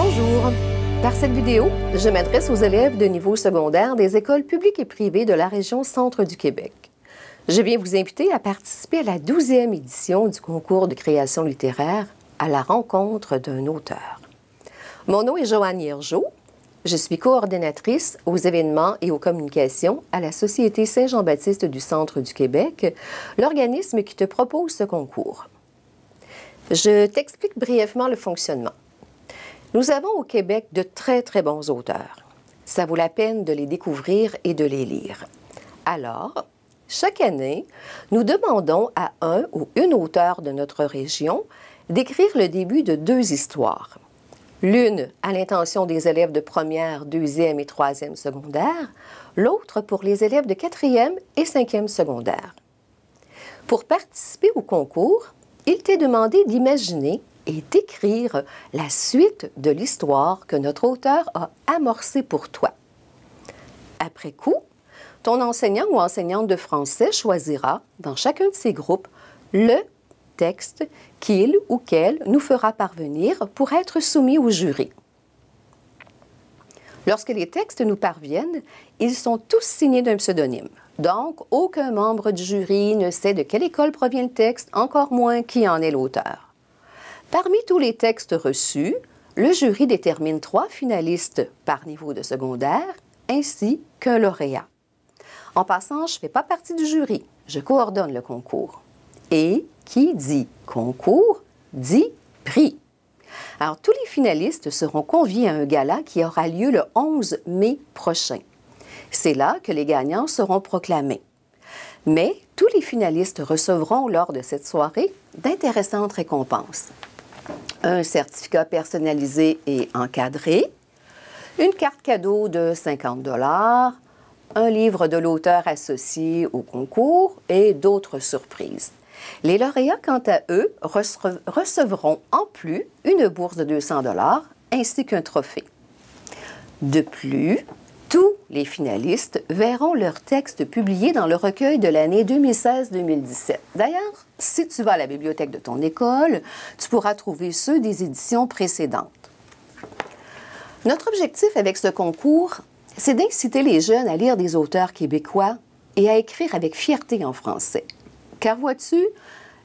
Bonjour! Par cette vidéo, je m'adresse aux élèves de niveau secondaire des écoles publiques et privées de la région Centre du Québec. Je viens vous inviter à participer à la 12e édition du concours de création littéraire à la rencontre d'un auteur. Mon nom est Joanne Hiergeau. Je suis coordonnatrice aux événements et aux communications à la Société Saint-Jean-Baptiste du Centre du Québec, l'organisme qui te propose ce concours. Je t'explique brièvement le fonctionnement. Nous avons au Québec de très bons auteurs. Ça vaut la peine de les découvrir et de les lire. Alors, chaque année, nous demandons à un ou une auteure de notre région d'écrire le début de 2 histoires. L'une à l'intention des élèves de première, 2e et 3e secondaire, l'autre pour les élèves de 4e et 5e secondaire. Pour participer au concours, il t'est demandé d'imaginer et d'écrire la suite de l'histoire que notre auteur a amorcée pour toi. Après coup, ton enseignant ou enseignante de français choisira, dans chacun de ces groupes, le texte qu'il ou qu'elle nous fera parvenir pour être soumis au jury. Lorsque les textes nous parviennent, ils sont tous signés d'un pseudonyme. Donc, aucun membre du jury ne sait de quelle école provient le texte, encore moins qui en est l'auteur. Parmi tous les textes reçus, le jury détermine 3 finalistes par niveau de secondaire ainsi qu'un lauréat. En passant, je ne fais pas partie du jury, je coordonne le concours. Et qui dit concours, dit prix. Alors, tous les finalistes seront conviés à un gala qui aura lieu le 11 mai prochain. C'est là que les gagnants seront proclamés. Mais tous les finalistes recevront lors de cette soirée d'intéressantes récompenses. Un certificat personnalisé et encadré, une carte cadeau de 50 $, un livre de l'auteur associé au concours et d'autres surprises. Les lauréats, quant à eux, recevront en plus une bourse de 200 $ ainsi qu'un trophée. De plus, tous les finalistes verront leur texte publié dans le recueil de l'année 2016-2017. D'ailleurs, si tu vas à la bibliothèque de ton école, tu pourras trouver ceux des éditions précédentes. Notre objectif avec ce concours, c'est d'inciter les jeunes à lire des auteurs québécois et à écrire avec fierté en français. Car vois-tu,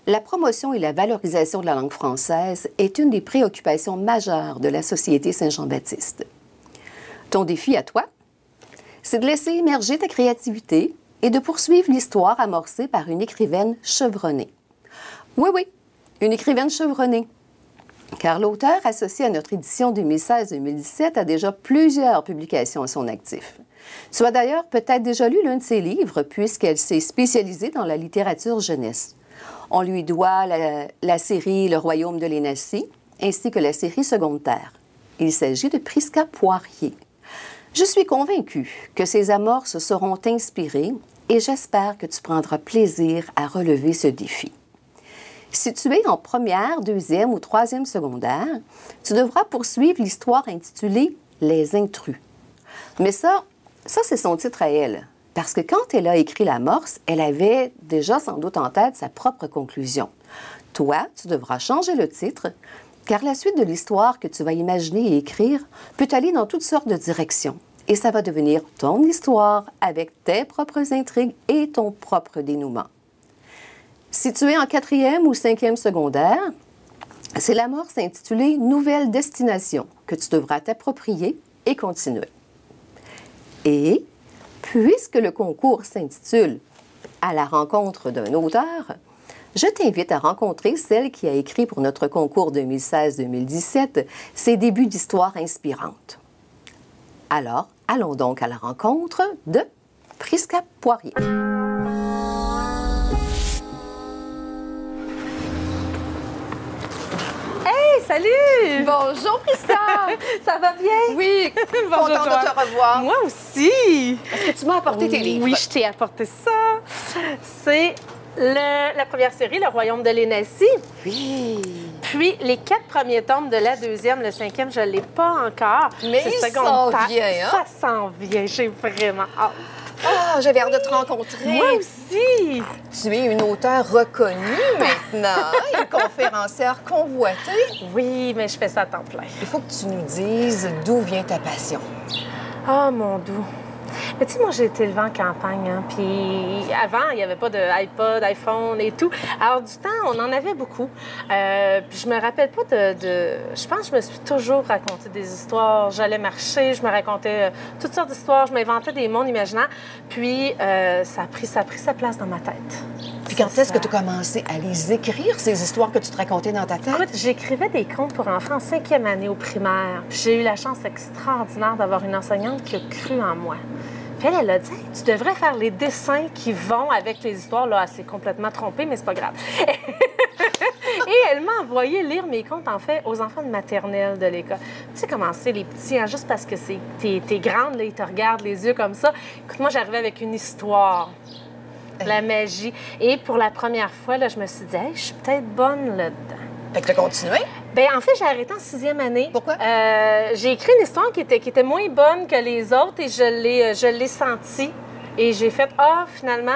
la promotion et la valorisation de la langue française est une des préoccupations majeures de la Société Saint-Jean-Baptiste. Ton défi à toi, c'est de laisser émerger ta créativité et de poursuivre l'histoire amorcée par une écrivaine chevronnée. Oui, une écrivaine chevronnée. Car l'auteur associé à notre édition 2016-2017 a déjà plusieurs publications à son actif. Tu as d'ailleurs peut-être déjà lu l'un de ses livres puisqu'elle s'est spécialisée dans la littérature jeunesse. On lui doit la série Le Royaume de Lénacie ainsi que la série Seconde Terre. Il s'agit de Prisca Poirier. Je suis convaincue que ces amorces seront inspirées et j'espère que tu prendras plaisir à relever ce défi. Si tu es en première, 2e ou 3e secondaire, tu devras poursuivre l'histoire intitulée « Les intrus ». Mais ça c'est son titre à elle, parce que quand elle a écrit l'amorce, elle avait déjà sans doute en tête sa propre conclusion. Toi, tu devras changer le titre, car la suite de l'histoire que tu vas imaginer et écrire peut aller dans toutes sortes de directions. Et ça va devenir ton histoire avec tes propres intrigues et ton propre dénouement. Si tu es en 4e ou 5e secondaire, c'est l'amorce intitulée « Nouvelle destination » que tu devras t'approprier et continuer. Et, puisque le concours s'intitule « À la rencontre d'un auteur », je t'invite à rencontrer celle qui a écrit pour notre concours 2016-2017 ses débuts d'histoire inspirantes. Alors, allons donc à la rencontre de Prisca Poirier. Hey, salut! Bonjour Prisca! Ça va bien? Oui, Bonjour, contente de te revoir. Moi aussi! Est-ce que tu m'as apporté tes livres? Oui, je t'ai apporté ça. C'est la première série, Le Royaume de Lénacie. Oui. Puis, les 4 premiers tomes de la 2e, le 5e, je ne l'ai pas encore. Mais il s'en vient, hein? Ça s'en vient, j'ai vraiment hâte. Ah, j'avais hâte de te rencontrer. Moi aussi! Tu es une auteure reconnue maintenant, une conférencière convoitée. Oui, mais je fais ça à temps plein. Il faut que tu nous dises d'où vient ta passion. Oh, mon doux. Mais tu sais, moi, j'ai été élevée en campagne, hein, puis avant, il n'y avait pas d'iPod, d'iPhone et tout. Alors, du temps, on en avait beaucoup. Puis je me rappelle pas Je pense que je me suis toujours raconté des histoires. J'allais marcher, je me racontais toutes sortes d'histoires, je m'inventais des mondes imaginaires. Puis ça a pris sa place dans ma tête. Puis quand est-ce que tu as commencé à les écrire, ces histoires que tu te racontais dans ta tête? Écoute, j'écrivais des contes pour enfants en 5e année au primaire. Puis j'ai eu la chance extraordinaire d'avoir une enseignante qui a cru en moi. Puis elle a dit, hey, tu devrais faire les dessins qui vont avec les histoires. Là, elle s'est complètement trompée, mais c'est pas grave. Et elle m'a envoyé lire mes contes, en fait, aux enfants de maternelle de l'école. Tu sais comment c'est, les petits, hein, juste parce que t'es grande, là, ils te regardent les yeux comme ça. Écoute, moi, j'arrivais avec une histoire. La magie. Et pour la première fois, là, je me suis dit, hey, je suis peut-être bonne là-dedans. Fait que tu as continué? Bien, en fait, j'ai arrêté en 6e année. Pourquoi? J'ai écrit une histoire qui était moins bonne que les autres et je l'ai sentie. Et j'ai fait, finalement,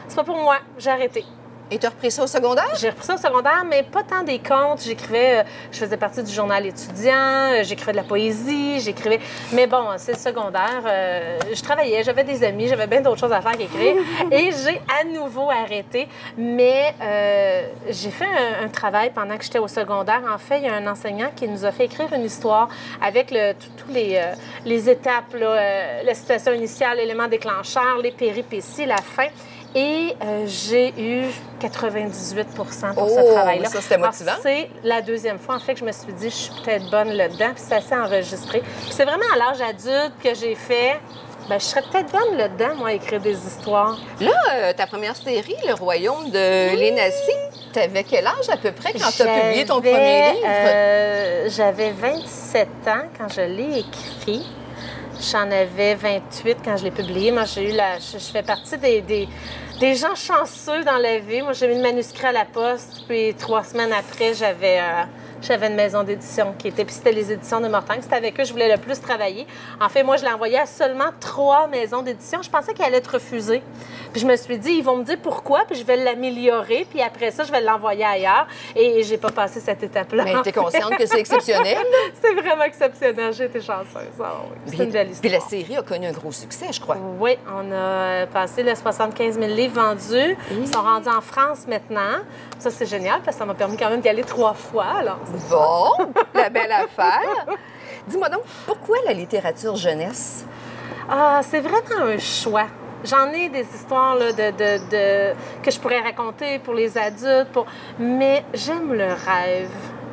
c'est pas pour moi. J'ai arrêté. Et tu as repris ça au secondaire? J'ai repris ça au secondaire, mais pas tant des contes. J'écrivais, je faisais partie du journal étudiant, j'écrivais de la poésie, j'écrivais... Mais bon, c'est le secondaire. Je travaillais, j'avais des amis, j'avais bien d'autres choses à faire qu'écrire. Et j'ai à nouveau arrêté. Mais j'ai fait un travail pendant que j'étais au secondaire. En fait, il y a un enseignant qui nous a fait écrire une histoire avec tous les étapes, là, la situation initiale, l'élément déclencheur, les péripéties, la fin. Et j'ai eu 98 pour ce travail-là. Ça, c'était motivant. C'est la deuxième fois, en fait, que je me suis dit, je suis peut-être bonne là-dedans, puis ça s'est enregistré. Puis c'est vraiment à l'âge adulte que j'ai fait, je serais peut-être bonne là-dedans, moi, à écrire des histoires. Là, ta première série, Le Royaume de Lénacie, t'avais quel âge à peu près quand tu as publié ton premier livre? J'avais 27 ans quand je l'ai écrit. J'en avais 28 quand je l'ai publié. Moi, je fais partie des gens chanceux dans la vie. Moi, j'ai mis le manuscrit à la poste, puis 3 semaines après, j'avais une maison d'édition qui était... Puis c'était les éditions de Mortagne. C'était avec eux que je voulais le plus travailler. En fait, moi, je l'ai envoyé à seulement 3 maisons d'édition. Je pensais qu'elle allait être refusée. Puis je me suis dit, ils vont me dire pourquoi, puis je vais l'améliorer, puis après ça, je vais l'envoyer ailleurs. Et j'ai pas passé cette étape-là. Mais t'es consciente que c'est exceptionnel? C'est vraiment exceptionnel. J'ai été chanceuse. C'est une belle histoire. Puis la série a connu un gros succès, je crois. Oui, on a passé les 75 000 livres vendus. Ils sont rendus en France maintenant. Ça, c'est génial, parce que ça m'a permis quand même d'y aller 3 fois. Alors, bon, la belle affaire. Dis-moi donc, pourquoi la littérature jeunesse? C'est vraiment un choix. J'en ai des histoires là, que je pourrais raconter pour les adultes, mais j'aime le rêve.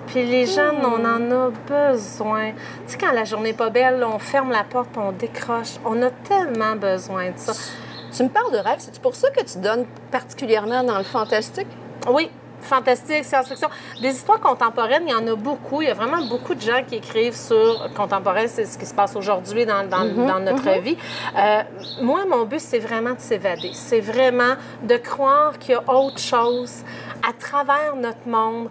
Puis les jeunes, on en a besoin. Tu sais, quand la journée n'est pas belle, on ferme la porte, on décroche. On a tellement besoin de ça. Tu me parles de rêve, c'est pour ça que tu donnes particulièrement dans le fantastique? Oui. Fantastique, science-fiction. Des histoires contemporaines, il y en a beaucoup. Il y a vraiment beaucoup de gens qui écrivent sur contemporain, c'est ce qui se passe aujourd'hui dans notre vie. Moi, mon but, c'est vraiment de s'évader. C'est vraiment de croire qu'il y a autre chose à travers notre monde.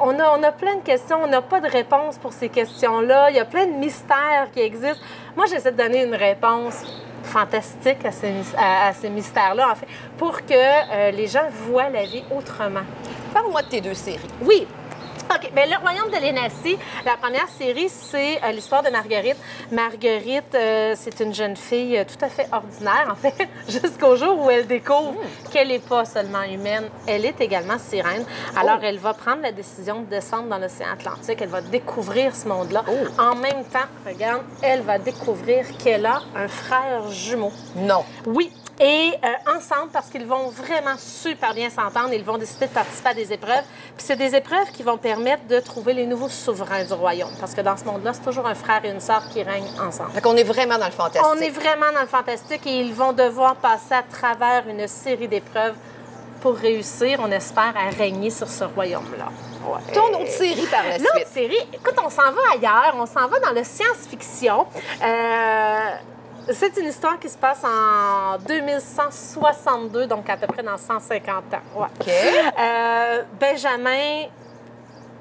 On a plein de questions, on n'a pas de réponse pour ces questions-là. Il y a plein de mystères qui existent. Moi, j'essaie de donner une réponse fantastique à ces mystères-là, en fait, pour que les gens voient la vie autrement. Parle-moi de tes 2 séries. Oui. OK. Bien, Le Royaume de Lénacie, la première série, c'est l'histoire de Marguerite. Marguerite, c'est une jeune fille tout à fait ordinaire, en fait, jusqu'au jour où elle découvre qu'elle n'est pas seulement humaine, elle est également sirène. Alors, elle va prendre la décision de descendre dans l'océan Atlantique. Elle va découvrir ce monde-là. En même temps, regarde, elle va découvrir qu'elle a un frère jumeau. Non. Oui. Et ensemble, parce qu'ils vont vraiment super bien s'entendre, ils vont décider de participer à des épreuves. Puis c'est des épreuves qui vont permettre de trouver les nouveaux souverains du royaume. Parce que dans ce monde-là, c'est toujours un frère et une sœur qui règnent ensemble. Fait qu'on est vraiment dans le fantastique. On est vraiment dans le fantastique et ils vont devoir passer à travers une série d'épreuves pour réussir, on espère, à régner sur ce royaume-là. Ouais. Ton autre série par la suite. L'autre série, écoute, on s'en va ailleurs, on s'en va dans le science-fiction. C'est une histoire qui se passe en 2162, donc à peu près dans 150 ans. Ouais. OK. Benjamin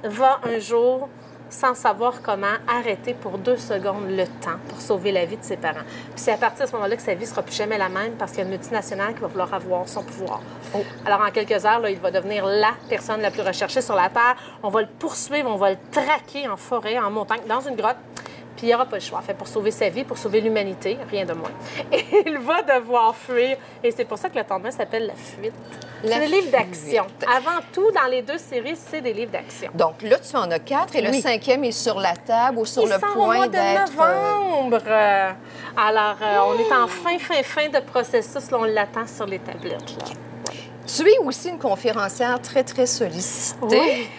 va un jour sans savoir comment arrêter pour 2 secondes le temps pour sauver la vie de ses parents. Puis c'est à partir de ce moment-là que sa vie ne sera plus jamais la même parce qu'il y a une multinationale qui va vouloir avoir son pouvoir. Oh. Alors, en quelques heures, là, il va devenir la personne la plus recherchée sur la Terre. On va le poursuivre, on va le traquer en forêt, en montagne, dans une grotte. Puis il n'y aura pas le choix. En fait, pour sauver sa vie, pour sauver l'humanité, rien de moins. Et il va devoir fuir. Et c'est pour ça que le tome 1 s'appelle La Fuite. C'est des livres d'action. Avant tout, dans les 2 séries, c'est des livres d'action. Donc là, tu en as 4 et le 5e est sur la table ou sur le point au mois d'être... de novembre. Alors, on est en fin de processus. Là, on l'attend sur les tablettes. Là. Tu es aussi une conférencière très, très sollicitée. Oui.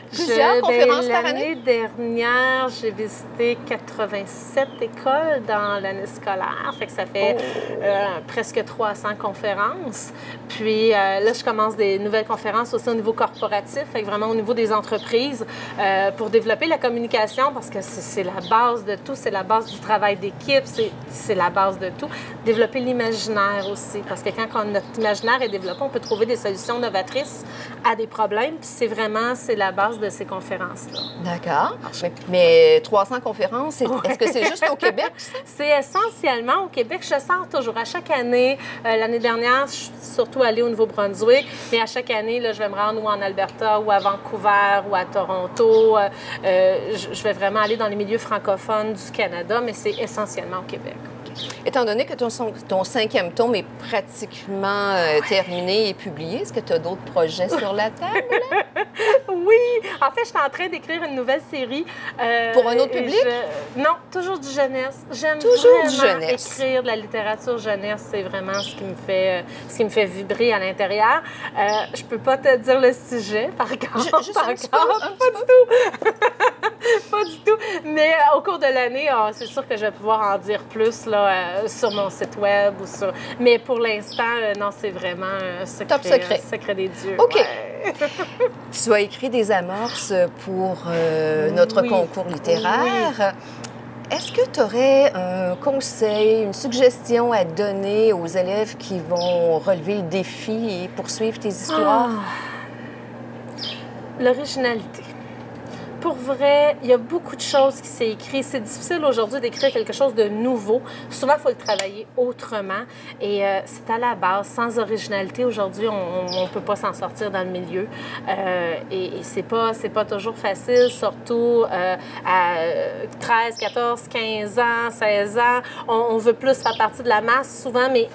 Plusieurs conférences par année? L'année dernière, j'ai visité 87 écoles dans l'année scolaire. Fait que ça fait presque 300 conférences. Puis là, je commence des nouvelles conférences aussi au niveau corporatif, fait que vraiment au niveau des entreprises, pour développer la communication, parce que c'est la base de tout, c'est la base du travail d'équipe, c'est la base de tout. Développer l'imaginaire aussi, parce que quand notre imaginaire est développé, on peut trouver des solutions novatrices à des problèmes. Puis c'est la base de ces conférences-là. D'accord. Mais 300 conférences, est-ce que c'est juste au Québec, ça? C'est essentiellement au Québec. Je sors toujours à chaque année. L'année dernière, je suis surtout allée au Nouveau-Brunswick. Mais à chaque année, là, je vais me rendre ou en Alberta, ou à Vancouver, ou à Toronto. Je vais vraiment aller dans les milieux francophones du Canada, mais c'est essentiellement au Québec. Étant donné que ton 5e tome est pratiquement terminé et publié, est-ce que tu as d'autres projets sur la table? Oui! En fait, je suis en train d'écrire une nouvelle série. Pour un autre public? Non, toujours du jeunesse. J'aime vraiment écrire de la littérature jeunesse. C'est vraiment ce qui me fait vibrer à l'intérieur. Je peux pas te dire le sujet, par contre. Pas du tout. Pas du tout. Mais au cours de l'année, c'est sûr que je vais pouvoir en dire plus là, sur mon site web ou sur... Mais pour l'instant, non, c'est vraiment un secret des dieux. OK. Ouais. Tu as écrit des amorces pour notre concours littéraire. Oui. Est-ce que tu aurais un conseil, une suggestion à donner aux élèves qui vont relever le défi et poursuivre tes histoires? L'originalité. Pour vrai, il y a beaucoup de choses qui s'est écrit. C'est difficile aujourd'hui d'écrire quelque chose de nouveau. Souvent, il faut le travailler autrement. Et c'est à la base. Sans originalité, aujourd'hui, on ne peut pas s'en sortir dans le milieu. Et c'est pas toujours facile, surtout à 13, 14, 15 ans, 16 ans. On veut plus faire partie de la masse souvent, mais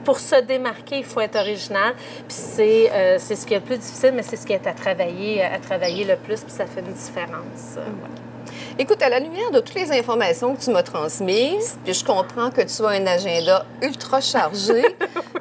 pour se démarquer, il faut être original. Puis c'est ce qui est le plus difficile, mais c'est ce qui est à travailler le plus, puis ça fait une différence. Écoute, à la lumière de toutes les informations que tu m'as transmises, puis je comprends que tu as un agenda ultra chargé,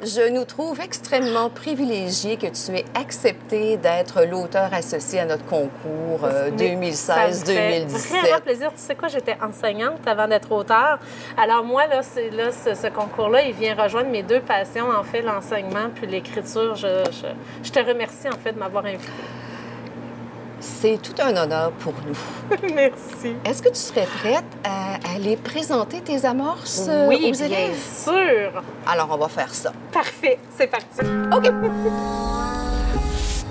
je nous trouve extrêmement privilégiés que tu aies accepté d'être l'auteur associé à notre concours 2016-2017. Vraiment plaisir. Tu sais quoi, j'étais enseignante avant d'être auteur. Alors moi, ce concours-là, il vient rejoindre mes 2 passions, en fait, l'enseignement puis l'écriture. Je te remercie, en fait, de m'avoir invitée. C'est tout un honneur pour nous. Merci. Est-ce que tu serais prête à aller présenter tes amorces aux élèves? Oui, bien sûr. Alors, on va faire ça. Parfait. C'est parti. OK.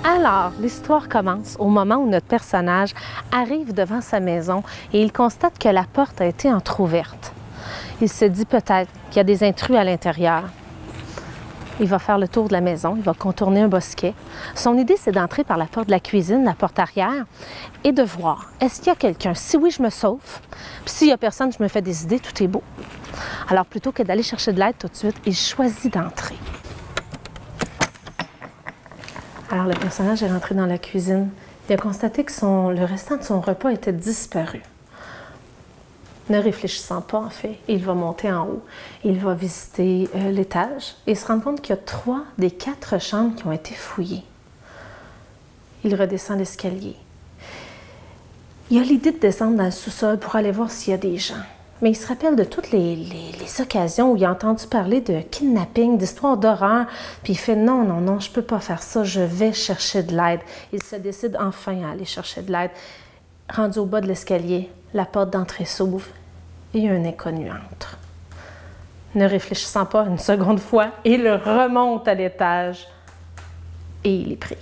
Alors, l'histoire commence au moment où notre personnage arrive devant sa maison et il constate que la porte a été entrouverte. Il se dit peut-être qu'il y a des intrus à l'intérieur. Il va faire le tour de la maison, il va contourner un bosquet. Son idée, c'est d'entrer par la porte de la cuisine, la porte arrière, et de voir, est-ce qu'il y a quelqu'un? Si oui, je me sauve. Puis s'il n'y a personne, je me fais des idées, tout est beau. Alors, plutôt que d'aller chercher de l'aide tout de suite, il choisit d'entrer. Alors, le personnage est rentré dans la cuisine. Il a constaté que le restant de son repas était disparu. Ne réfléchissant pas, en fait, il va monter en haut. Il va visiter l'étage et se rendre compte qu'il y a 3 des 4 chambres qui ont été fouillées. Il redescend l'escalier. Il a l'idée de descendre dans le sous-sol pour aller voir s'il y a des gens. Mais il se rappelle de toutes les occasions où il a entendu parler de kidnapping, d'histoires d'horreur. Puis il fait non, je peux pas faire ça, je vais chercher de l'aide. Il se décide enfin à aller chercher de l'aide. Rendu au bas de l'escalier, la porte d'entrée s'ouvre et un inconnu entre. Ne réfléchissant pas une seconde fois, il remonte à l'étage et il est pris.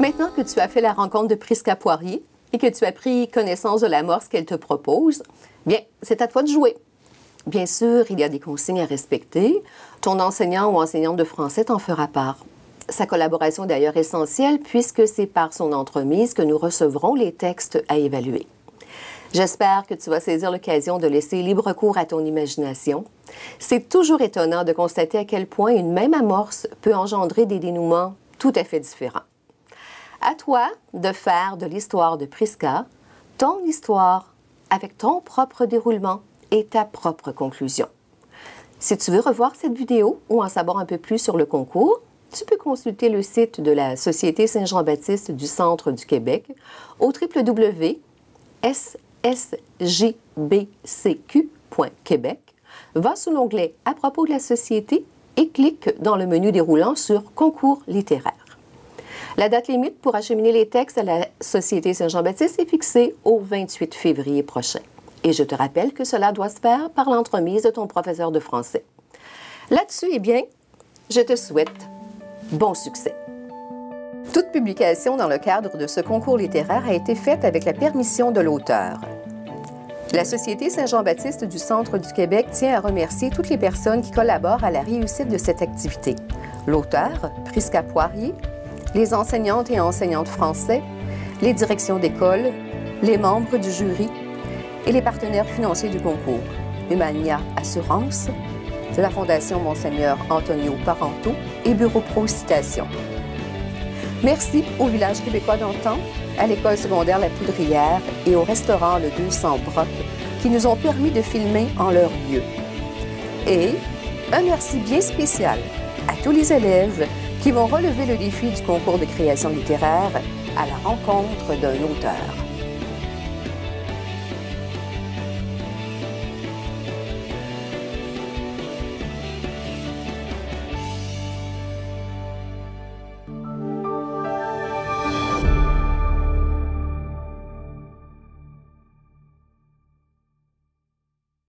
Maintenant que tu as fait la rencontre de Prisca Poirier et que tu as pris connaissance de l'amorce qu'elle te propose, bien, c'est à toi de jouer. Bien sûr, il y a des consignes à respecter. Ton enseignant ou enseignante de français t'en fera part. Sa collaboration est d'ailleurs essentielle puisque c'est par son entremise que nous recevrons les textes à évaluer. J'espère que tu vas saisir l'occasion de laisser libre cours à ton imagination. C'est toujours étonnant de constater à quel point une même amorce peut engendrer des dénouements tout à fait différents. À toi de faire de l'histoire de Prisca ton histoire avec ton propre déroulement et ta propre conclusion. Si tu veux revoir cette vidéo ou en savoir un peu plus sur le concours, tu peux consulter le site de la Société Saint-Jean-Baptiste du Centre du Québec au www.ssjbcq.québec. Va sous l'onglet « À propos de la Société » et clique dans le menu déroulant sur « Concours littéraire ». La date limite pour acheminer les textes à la Société Saint-Jean-Baptiste est fixée au 28 février prochain. Et je te rappelle que cela doit se faire par l'entremise de ton professeur de français. Là-dessus, eh bien, je te souhaite bon succès. Toute publication dans le cadre de ce concours littéraire a été faite avec la permission de l'auteur. La Société Saint-Jean-Baptiste du Centre du Québec tient à remercier toutes les personnes qui collaborent à la réussite de cette activité. L'auteur, Prisca Poirier, les enseignantes et enseignants de français, les directions d'école, les membres du jury et les partenaires financiers du concours, Humania Assurance, de la Fondation Monseigneur Antonio Parenteau et Bureau Pro Citation. Merci au Village québécois d'antan, à l'école secondaire La Poudrière et au restaurant Le 200 Broc qui nous ont permis de filmer en leur lieu. Et un merci bien spécial à tous les élèves qui vont relever le défi du concours de création littéraire à la rencontre d'un auteur.